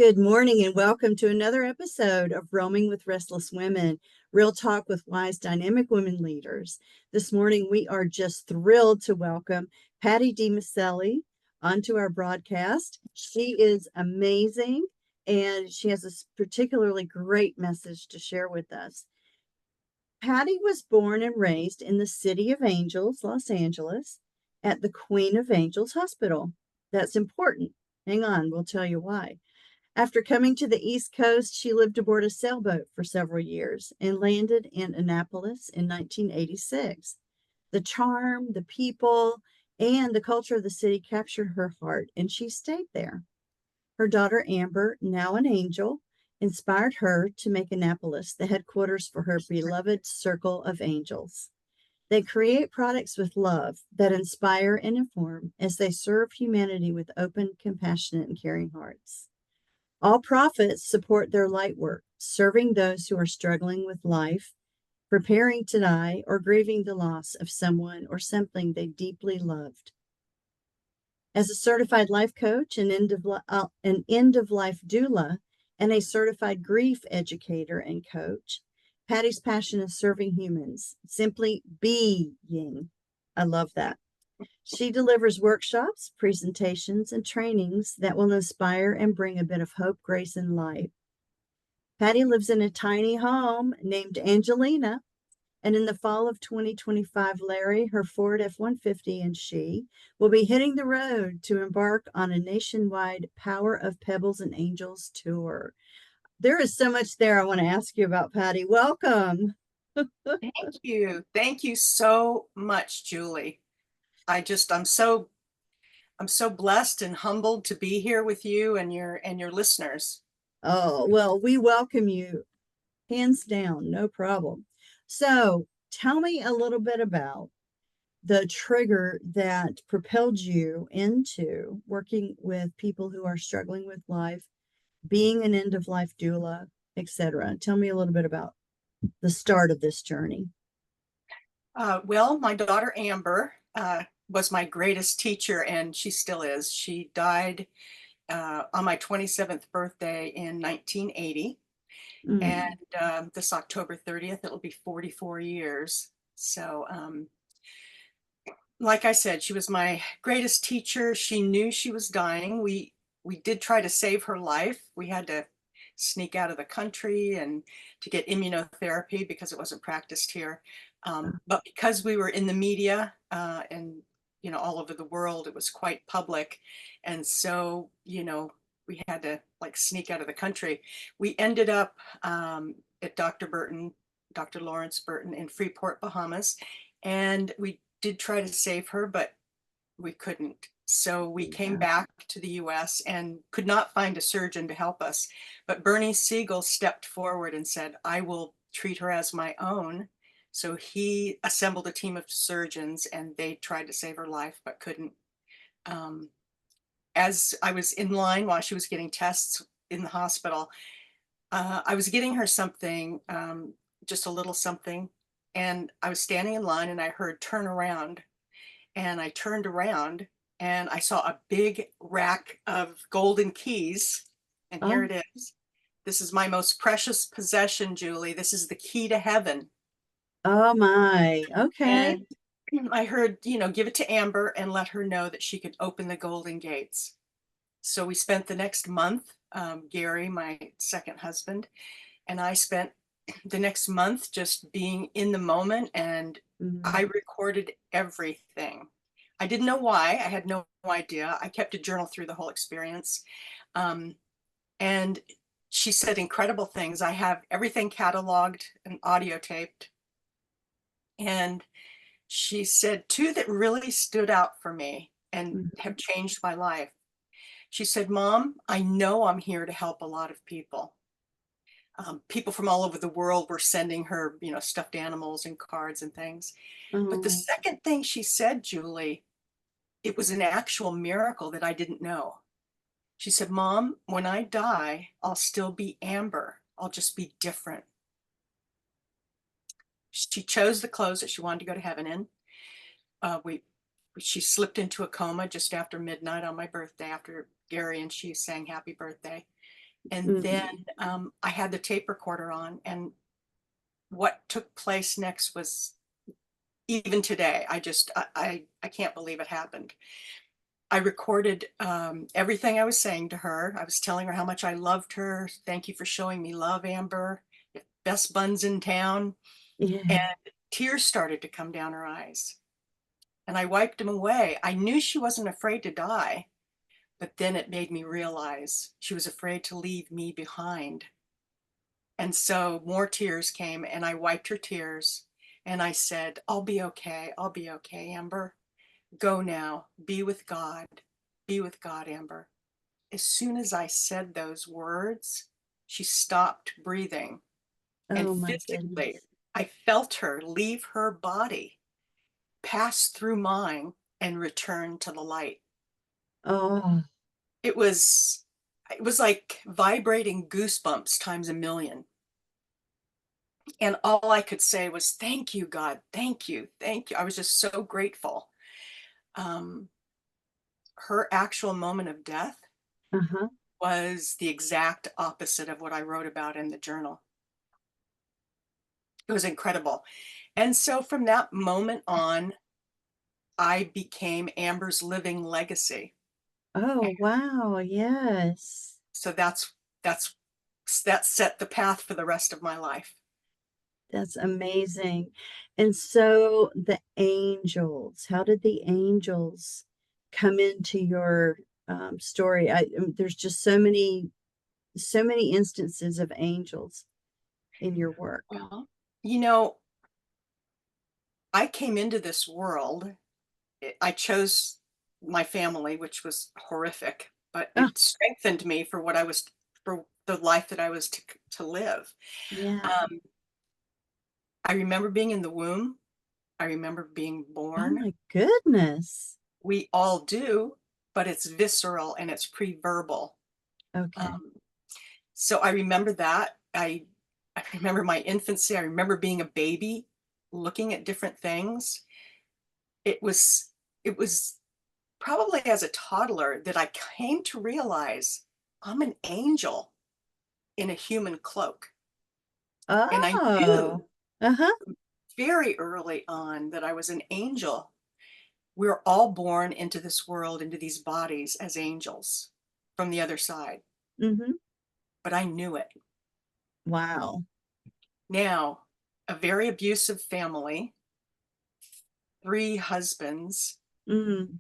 Good morning and welcome to another episode of Roaming with Restless Women, real talk with wise, dynamic women leaders. This morning, we are just thrilled to welcome Patti DiMiceli onto our broadcast. She is amazing and she has a particularly great message to share with us. Patti was born and raised in the City of Angels, Los Angeles, at the Queen of Angels Hospital. That's important. Hang on, we'll tell you why. After coming to the East Coast, she lived aboard a sailboat for several years and landed in Annapolis in 1986. The charm, the people, and the culture of the city captured her heart, and she stayed there. Her daughter Amber, now an angel, inspired her to make Annapolis the headquarters for her beloved Circle of Angels. They create products with love that inspire and inform as they serve humanity with open, compassionate, and caring hearts. All profits support their light work, serving those who are struggling with life, preparing to die, or grieving the loss of someone or something they deeply loved. As a certified life coach, an end-of-life doula, and a certified grief educator and coach, Patti's passion is serving humans, simply being. I love that. She delivers workshops, presentations, and trainings that will inspire and bring a bit of hope, grace, and light. Patti lives in a tiny home named Angelina, and in the fall of 2025, Larry, her Ford F-150, and she will be hitting the road to embark on a nationwide Power of Pebbles and Angels tour. There is so much there I want to ask you about, Patti. Welcome. Thank you. Thank you so much, Julie. I'm so blessed and humbled to be here with you and your listeners. Oh, well, we welcome you hands down, no problem. So tell me a little bit about the trigger that propelled you into working with people who are struggling with life, being an end of life doula, etc. Tell me a little bit about the start of this journey. Well, my daughter Amber was my greatest teacher, and she still is. She died on my 27th birthday in 1980, and Mm. this October 30th, it'll be 44 years. So, like I said, she was my greatest teacher. She knew she was dying. We did try to save her life. We had to sneak out of the country and to get immunotherapy because it wasn't practiced here. But because we were in the media and all over the world, it was quite public, and so we had to like sneak out of the country. We ended up at Dr. Lawrence Burton in Freeport, Bahamas, and we did try to save her, but we couldn't. So we came Yeah. back to the US and could not find a surgeon to help us. But Bernie Siegel stepped forward and said, I will treat her as my own. So he assembled a team of surgeons and they tried to save her life, but couldn't. Um, as I was in line while she was getting tests in the hospital, I was getting her something, just a little something. And I was standing in line and I heard turn around, and I turned around and I saw a big rack of golden keys. And here Oh, it is. This is my most precious possession, Julie. This is the key to heaven. oh my. Okay. And I heard, give it to Amber and let her know that she could open the golden gates. So we spent the next month, Gary, my second husband, and I spent the next month just being in the moment, and I Mhm. recorded everything. I didn't know why. I had no idea. I kept a journal through the whole experience. Um, and she said incredible things. I have everything cataloged and audio taped. And she said two that really stood out for me and have Mhm. changed my life. She said, Mom, I know I'm here to help a lot of people. People from all over the world were sending her, stuffed animals and cards and things. But the Oh, second thing she said, Julie, it was an actual miracle that I didn't know. She said, Mom, when I die, I'll still be Amber. I'll just be different. She chose the clothes that she wanted to go to heaven in. She slipped into a coma just after midnight on my birthday, after Gary and she sang happy birthday. And then Mm. I had the tape recorder on, and what took place next was, even today, I can't believe it happened. I recorded everything I was saying to her. I was telling her how much I loved her. Thank you for showing me love, Amber. Best buns in town. And Yeah. tears started to come down her eyes. And I wiped them away. I knew she wasn't afraid to die, but then it made me realize she was afraid to leave me behind. And so more tears came, and I wiped her tears. And I said, I'll be okay. I'll be okay, Amber. Go now. Be with God. Be with God, Amber. As soon as I said those words, she stopped breathing. And Oh my physically, goodness. I felt her leave her body, pass through mine, and return to the light. Oh, It was it was like vibrating goosebumps times a million. And all I could say was, thank you, God. Thank you. Thank you. I was just so grateful. Um, Her actual moment of death uh-huh. was the exact opposite of what I wrote about in the journal. It was incredible. And so from that moment on, I became Amber's living legacy. Oh, wow. Yes. So that's that set the path for the rest of my life. That's amazing. And so the angels, how did the angels come into your story? There's just so many instances of angels in your work. Well, you know, I came into this world. I chose my family, which was horrific, but Oh, it strengthened me for what I was, for the life that I was to live. yeah. Um, I remember being in the womb. I remember being Oh born. my goodness. We all do, but it's visceral and it's pre-verbal. Okay. Um, so I remember that. I remember my infancy. I remember being a baby, looking at different things. It was it was probably as a toddler that I came to realize I'm an angel in a human cloak. And I Oh. knew Uh-huh. very early on that I was an angel. We're all born into this world, into these bodies as angels from the other side, Mm-hmm. but I knew it. Wow. Now, a very abusive family, three husbands, Mm.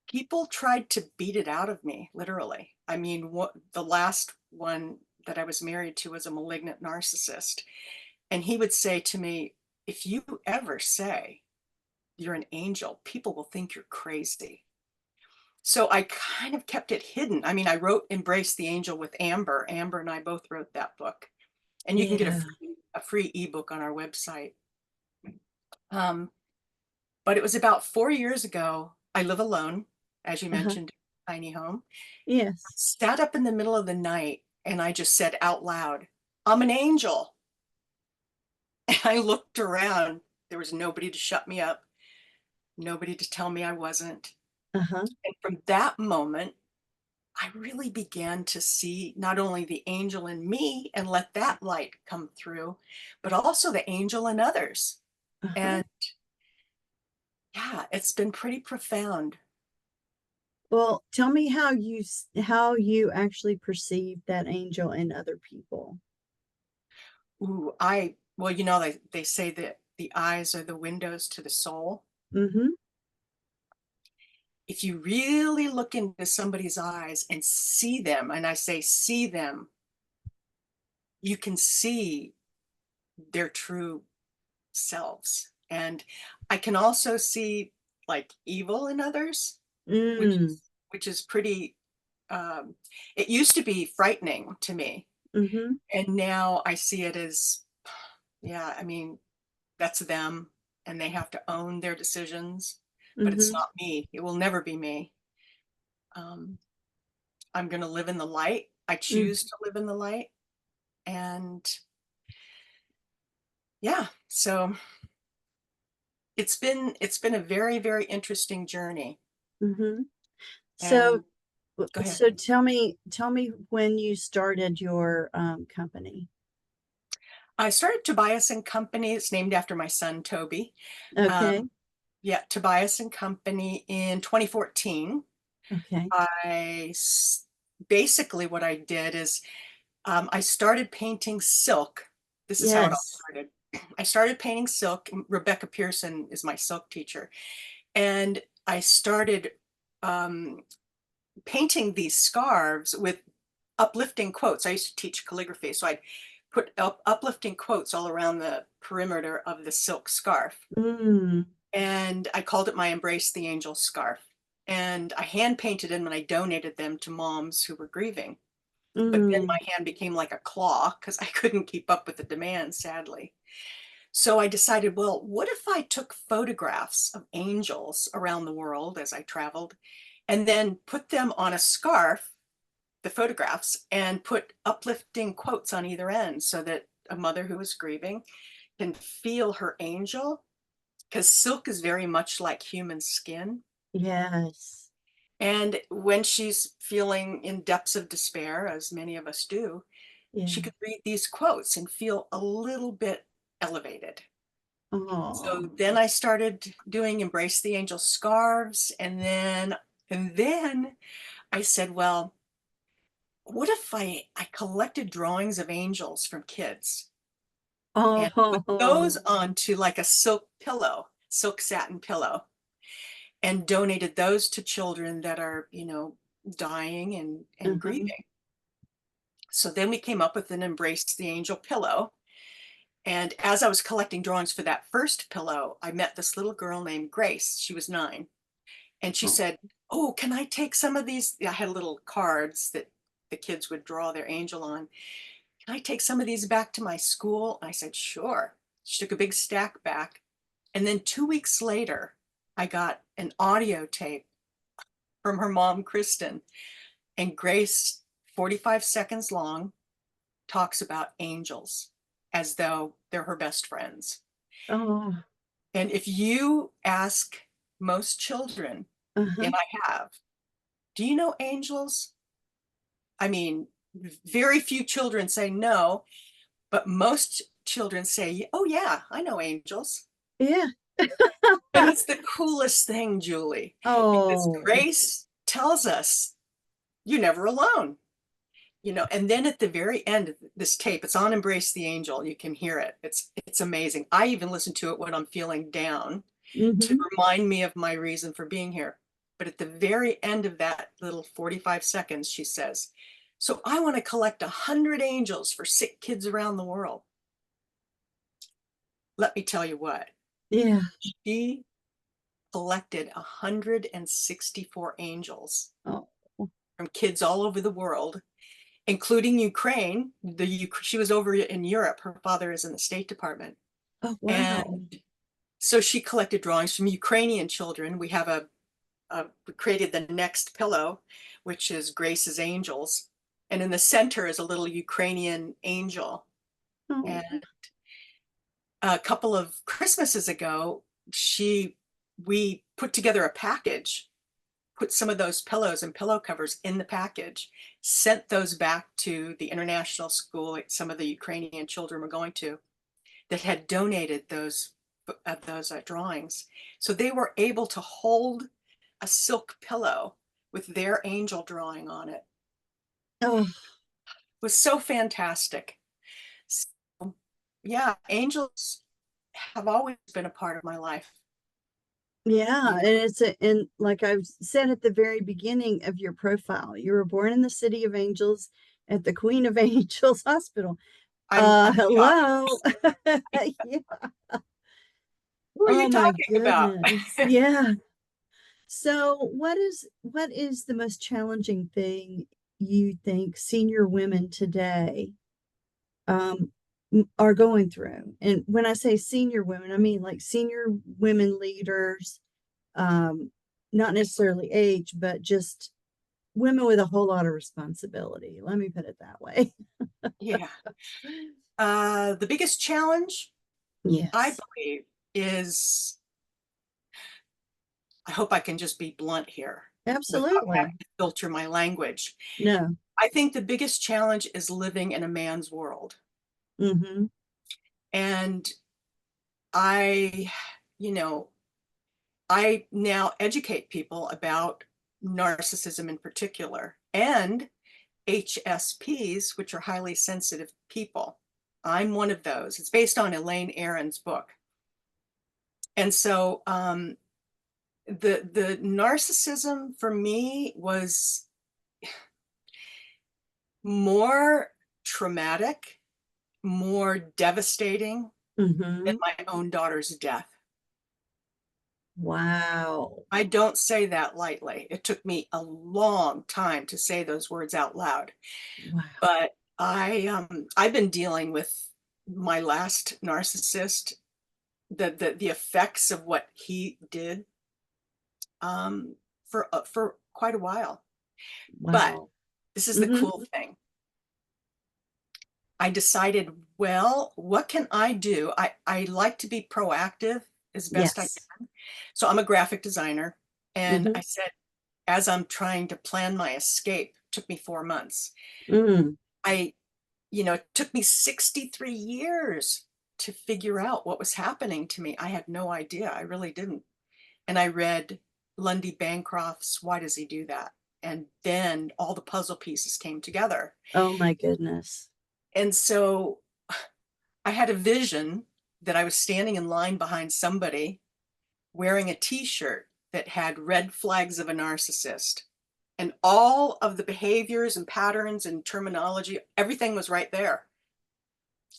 people tried to beat it out of me, literally. I mean, what the last one that I was married to was a malignant narcissist. And he would say to me, if you ever say you're an angel, people will think you're crazy. So I kind of kept it hidden. I mean, I wrote Embrace the Angel with Amber. Amber and I both wrote that book. And you can get Yeah. a free ebook on our website. Um, but it was about 4 years ago. I live alone, as you Uh-huh. mentioned, tiny home. Yes. Sat up in the middle of the night and I just said out loud, I'm an angel. And I looked around. There was nobody to shut me up, nobody to tell me I wasn't. Uh-huh. And from that moment, I really began to see not only the angel in me and let that light come through, but also the angel in others. Uh-huh. And yeah, it's been pretty profound. Well, tell me how you actually perceive that angel in other people. Ooh, well, they say that the eyes are the windows to the soul. Mm-hmm. If you really look into somebody's eyes and see them, and I say see them, you can see their true selves. And I can also see like evil in others, which Mm. is which is pretty um, it used to be frightening to me. Mm-hmm. And now I see it as, yeah, I mean, that's them and they have to own their decisions, but it's Mm-hmm. not me. It will never be me. Um, I'm going to live in the light. I Mm. choose to live in the light. And yeah, so it's been a very, very interesting journey. Mm-hmm. So And Go ahead. So tell me when you started your company. I started Tobias and Company. It's named after my son, Toby. Okay. Um, yeah, Tobias and Company in 2014. Okay. I basically what I did is I started painting silk. This is how it all Yes. started. I started painting silk. Rebecca Pearson is my silk teacher. And I started um, painting these scarves with uplifting quotes. I used to teach calligraphy, so I'd put uplifting quotes all around the perimeter of the silk scarf. Mm, And I called it my Embrace the Angel scarf. And I hand painted them and I donated them to moms who were grieving. But then mm. my hand became like a claw because I couldn't keep up with the demand, sadly. So I decided, well, what if I took photographs of angels around the world as I traveled and then put them on a scarf, the photographs, and put uplifting quotes on either end so that a mother who is grieving can feel her angel, because silk is very much like human skin. Yes. And when she's feeling in depths of despair, as many of us do, she Yeah. could read these quotes and feel a little bit elevated. Oh. So then I started doing Embrace the Angel scarves, and then I said, well, what if I collected drawings of angels from kids and put those Oh. onto like a silk pillow, silk satin pillow, and donated those to children that are, dying and Uh-huh. grieving. So then we came up with an Embrace the Angel pillow. And as I was collecting drawings for that first pillow, I met this little girl named Grace. She was 9. And she Oh. said, oh, can I take some of these? I had little cards that the kids would draw their angel on. Can I take some of these back to my school? I said, sure. She took a big stack back. And then 2 weeks later, I got an audio tape from her mom, Kristen. And Grace, 45 seconds long, talks about angels as though they're her best friends. Oh. And if you ask most children, Uh-huh. and I have, do you know angels? I mean, very few children say no, but most children say, oh, yeah, I know angels. Yeah. And it's the coolest thing, Julie, because Oh. Grace tells us you're never alone. And then at the very end of this tape, it's on Embrace the Angel. You can hear it. It's amazing. I even listen to it when I'm feeling down to Mm-hmm. remind me of my reason for being here. But at the very end of that little 45 seconds, she says, so I want to collect 100 angels for sick kids around the world. Let me tell you what, Yeah. she collected 164 angels Oh. from kids all over the world, including Ukraine. She was over in Europe. Her father is in the State Department. Oh, wow. And so she collected drawings from Ukrainian children. We created the next pillow, which is Grace's Angels. And in the center is a little Ukrainian angel. Oh. And a couple of Christmases ago, we put together a package, put some of those pillows and pillow covers in the package, sent those back to the international school some of the Ukrainian children were going to, that had donated those drawings. So they were able to hold a silk pillow with their angel drawing on it. Oh. It was so fantastic. So, yeah, angels have always been a part of my life. Yeah, You and know, and like I've said at the very beginning of your profile, you were born in the City of Angels at the Queen of Angels Hospital. I'm shocked. Hello. Yeah. Who are Oh you my talking about? goodness. Yeah. So what is the most challenging thing you think senior women today um are going through? And when I say senior women, I mean like senior women leaders, um, not necessarily age, but just women with a whole lot of responsibility. Let me put it that way. Yeah. The biggest challenge, I Yes. believe, is, I hope I can just be blunt here. without Absolutely. having to filter my language. No. I think the biggest challenge is living in a man's world. Mm-hmm. And I, you know, I now educate people about narcissism in particular and HSPs, which are highly sensitive people. I'm one of those. It's based on Elaine Aron's book. And so the narcissism for me was more traumatic, more devastating than Mm-hmm. my own daughter's death. Wow. I don't say that lightly. It took me a long time to say those words out loud. Wow. But I've been dealing with my last narcissist, the effects of what he did um, for quite a while. But Wow. this is the Mm-hmm. cool thing. I decided, well, what can I do? I like to be proactive as best I Yes. can. So I'm a graphic designer. And Mm-hmm. I said, as I'm trying to plan my escape, took me 4 months. Mm. I, it took me 63 years to figure out what was happening to me. I had no idea. I really didn't. And I read Lundy Bancroft's Why Does He Do That? And then all the puzzle pieces came together. Oh my goodness. And so I had a vision that I was standing in line behind somebody wearing a t-shirt that had red flags of a narcissist. And all of the behaviors and patterns and terminology, everything was right there.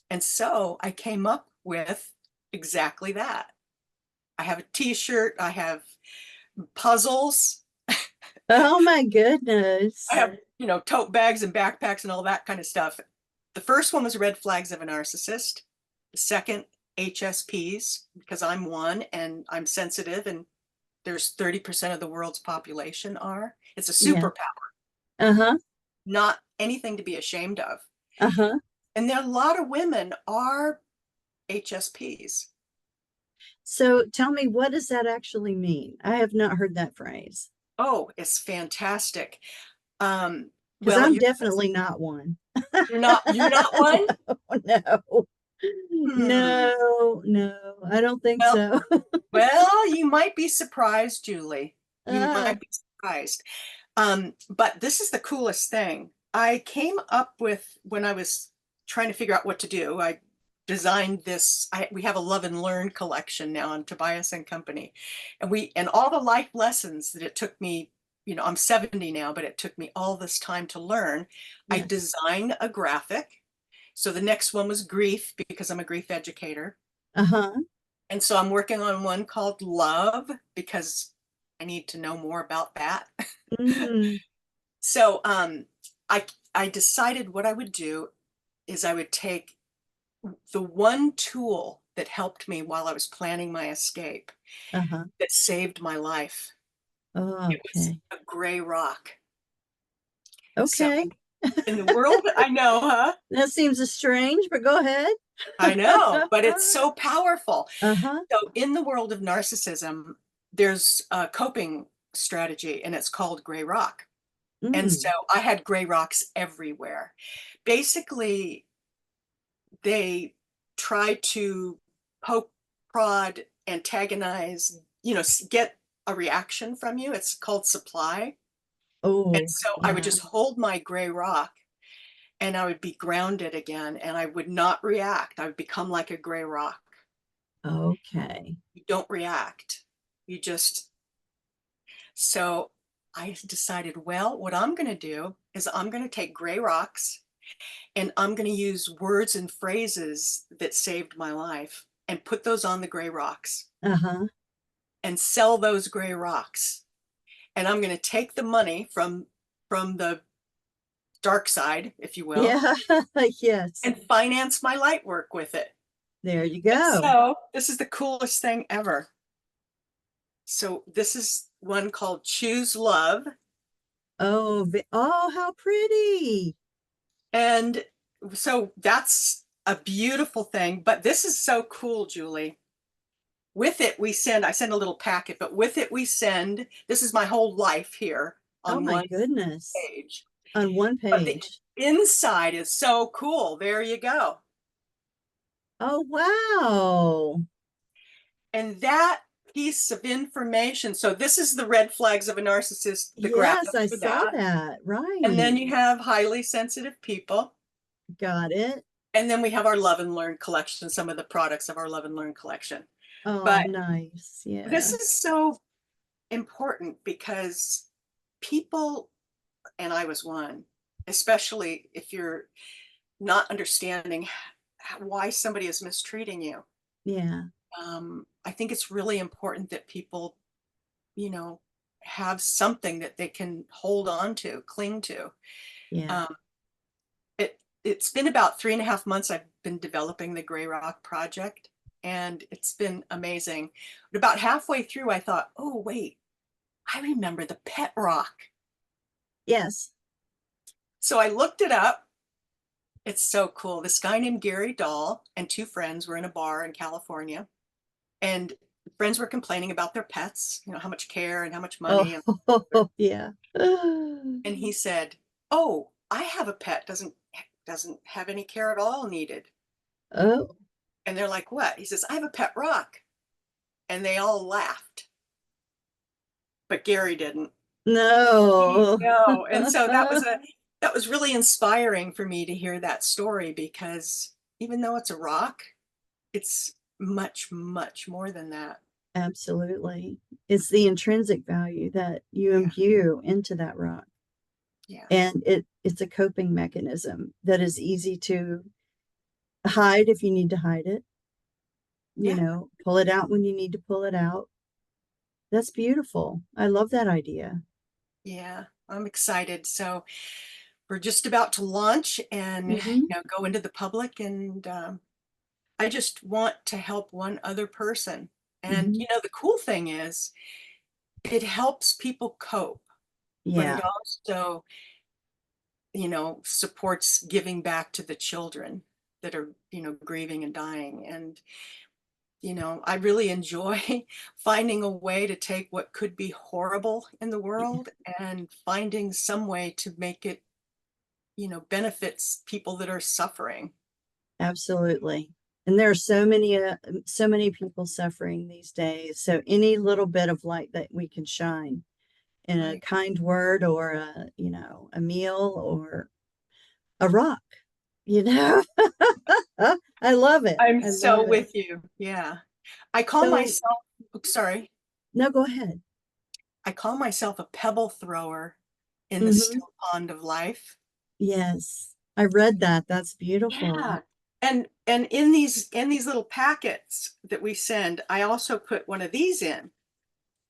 And so I came up with exactly that. I have a t-shirt, I have puzzles, Oh my I goodness. have, tote bags and backpacks and all that kind of stuff. The first one was red flags of a narcissist. The second, HSPs, because I'm one and I'm sensitive, and there's 30% of the world's population are. It's a Yeah. superpower, Uh-huh. not anything to be ashamed of. Uh-huh. And there are a lot of women are HSPs. So tell me, what does that actually mean? I have not heard that phrase Oh, it's fantastic. Um, because well, I'm you're definitely not one. you're not one? No. Hmm. No, no, I don't think Well, so. well, you might be surprised, Julie. You Uh, might be surprised. But this is the coolest thing. I came up with when I was trying to figure out what to do. I designed this. We have a Love and Learn collection now on Tobias and Company, and all the life lessons that it took me. I'm 70 now, but it took me all this time to learn. I yes. designed a graphic. So the next one was grief because I'm a grief educator. Uh-huh. And so I'm working on one called Love because I need to know more about that. Mm, So I decided what I would do is I would take the one tool that helped me while I was planning my escape uh-huh. that saved my life. It was Okay. a gray rock. So Okay. in the world, I know, huh? That seems strange, but go ahead. I know, but it's so powerful. Uh-huh. So in the world of narcissism, there's a coping strategy and it's called gray rock. And so Mm. I had gray rocks everywhere. Basically, they try to poke, prod, antagonize, get a reaction from you. It's called supply. And Oh, so I would wow. just hold my gray rock and I would be grounded again and I would not react. I would become like a gray rock. Okay. You don't react. You just, so I decided, well, what I'm going to do is I'm going to take gray rocks and I'm going to use words and phrases that saved my life and put those on the gray rocks Uh-huh. and sell those gray rocks. And I'm going to take the money from the dark side, if you will, Yeah. Yes. and finance my light work with it. There you And go. so this is the coolest thing ever. So this is one called Choose Love. Oh, oh, how pretty. And so that's a beautiful thing. But this is so cool, Julie. with it, I send a little packet, but with it, this is my whole life here Oh on my one goodness. page. On one But the page. inside is so cool. There you go. Oh, wow. And that piece of information, so this is the red flags of a narcissist, the Yes, graphic I for saw that. that. And then Right. you have highly sensitive people. Got it. And then we have our Love and Learn collection, some of the products of our Love and Learn collection. Oh, But nice. this Yeah. is so important because people, and I was one, especially if you're not understanding why somebody is mistreating you. Yeah. I think it's really important that people, you know, have something that they can hold on to, cling to. Yeah. Um, it's been about 3.5 months I've been developing the Gray Rock project, and it's been amazing. But about halfway through, I thought, oh, wait, I remember the pet rock. Yes. So I looked it up. It's so cool. This guy named Gary Dahl and two friends were in a bar in California, and friends were complaining about their pets, how much care and how much money. Oh, yeah. And he said, "Oh, I have a pet doesn't have any care at all needed." Oh, And they're like, "What?" He says, "I have a pet rock." And they all laughed, but Gary didn't. no. No. And so that was really inspiring for me to hear that story, because even though it's a rock, it's much, much more than that. Absolutely. It's the intrinsic value that you Yeah. imbue into that rock. Yeah. And it's a coping mechanism that is easy to hide if you need to hide it, Yeah. pull it out when you need to pull it out. That's beautiful. I love that idea. Yeah. I'm excited. So we're just about to launch and Hmm. go into the public, and I just want to help one other person. And Hmm. the cool thing is it helps people cope, but it Yeah, also, supports giving back to the children that are, grieving and dying. And, I really enjoy finding a way to take what could be horrible in the world and finding some way to make it, benefits people that are suffering. absolutely. And there are so many people suffering these days. So any little bit of light that we can shine in a Right. kind word or a meal or a rock, you know. I love it. I'm I so love it. with you. Yeah. I call So myself, oops, sorry. no, go ahead. I call myself a pebble thrower in the Hmm. still pond of life. Yes, I read that. That's beautiful. Yeah. And in these little packets that we send, I also put one of these in.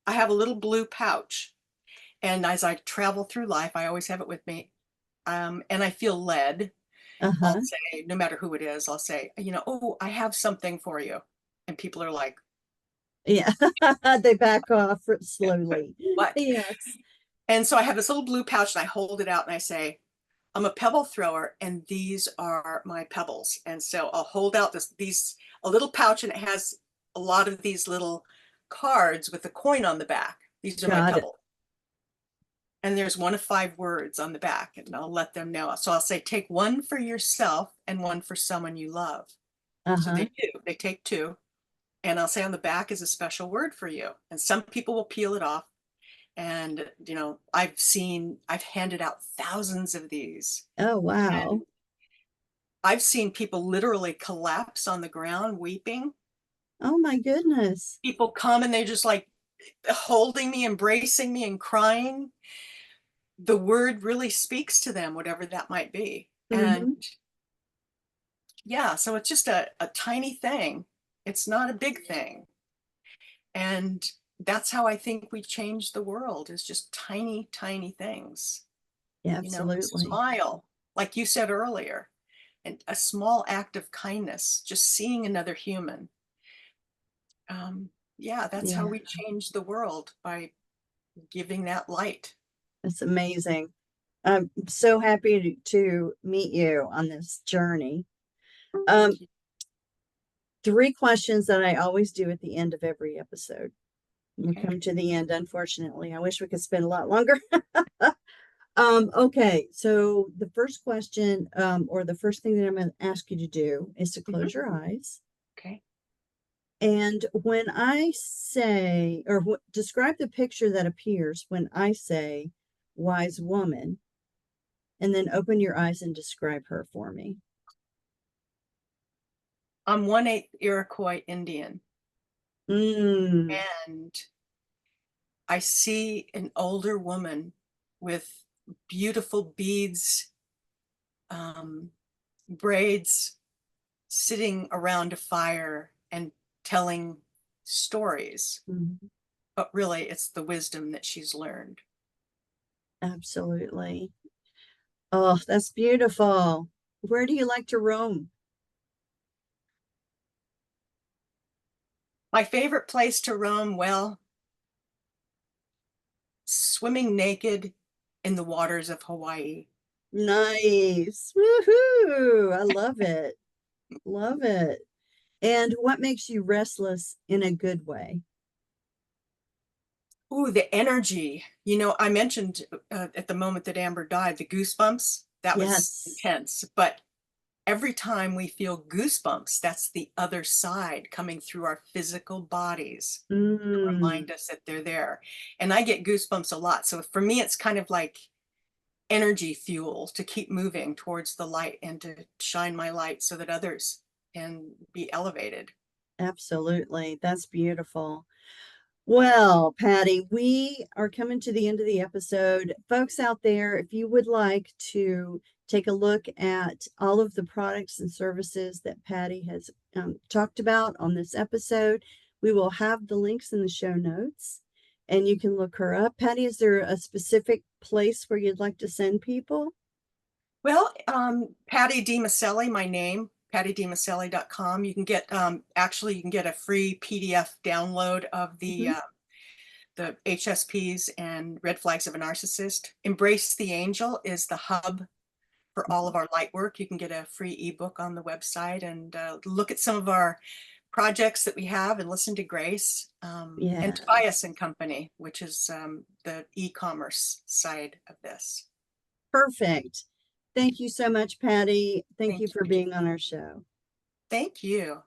I have a little blue pouch, and as I travel through life, I always have it with me. And I feel led. I'll Uh-huh. say, no matter who it is, I'll say, "Oh, I have something for you." And people are like, Yeah. They back off slowly. "What?" Yes. And so I have this little blue pouch, and I hold it out and I say, "I'm a pebble thrower, and these are my pebbles." And so I'll hold out a little pouch, and it has a lot of these little cards with a coin on the back. These are my Got it. pebbles. And there's one of 5 words on the back, and I'll let them know. So I'll say, take one for yourself and one for someone you love. So they Uh-huh. do. They take two. And I'll say on the back is a special word for you. And some people will peel it off. And, I've handed out thousands of these. Oh, And wow. I've seen people literally collapse on the ground weeping. Oh my goodness. People come and they're just like holding me, embracing me, and crying. The word really speaks to them, whatever that might be. And Hmm. yeah, so it's just a tiny thing. It's not a big thing. And that's how I think we change the world, is just tiny, tiny things. A Absolutely. smile, like you said earlier, and a small act of kindness, just seeing another human. Yeah, that's how Yeah, we change the world, by giving that light. it's amazing. I'm so happy to meet you on this journey. Um, Thank you. 3 questions that I always do at the end of every episode. We'll Okay. come to the end, unfortunately. I wish we could spend a lot longer. Okay, so the first question, or the first thing that I'm going to ask you to do is to Mhm. close your eyes. Okay. And when I say, or describe the picture that appears when I say wise woman, and then open your eyes and describe her for me. I'm 1/8 Iroquois Indian, Mm, and I see an older woman with beautiful beads, um, braids, sitting around a fire and telling stories. mhm, But really, it's the wisdom that she's learned. absolutely. Oh, that's beautiful. Where do you like to roam? My favorite place to roam, well, swimming naked in the waters of Hawaii. Nice. Woohoo. I love it. Love it. And what makes you restless in a good way? Ooh, the energy. I mentioned at the moment that Amber died, the goosebumps, that was Yes. intense. But every time we feel goosebumps, that's the other side coming through our physical bodies to Mm, remind us that they're there. And I get goosebumps a lot. So for me, it's kind of like energy fuel to keep moving towards the light and to shine my light so that others can be elevated. absolutely. That's beautiful. Well, Patti, we are coming to the end of the episode. Folks out there, if you would like to take a look at all of the products and services that Patti has talked about on this episode, we will have the links in the show notes and you can look her up. Patti, is there a specific place where you'd like to send people? Well, Patti DiMiceli, my name, pattidimicelli.com. You can get a free PDF download of Mhm. the HSPs and red flags of a narcissist. Embrace the Angel is the hub for all of our light work. You can get a free ebook on the website and look at some of our projects that we have and listen to Grace, and Tobias Yes. and Company, which is the e-commerce side of this. Perfect. Thank you so much, Patti. Thank Thank you for you, being Jean. on our show. Thank you.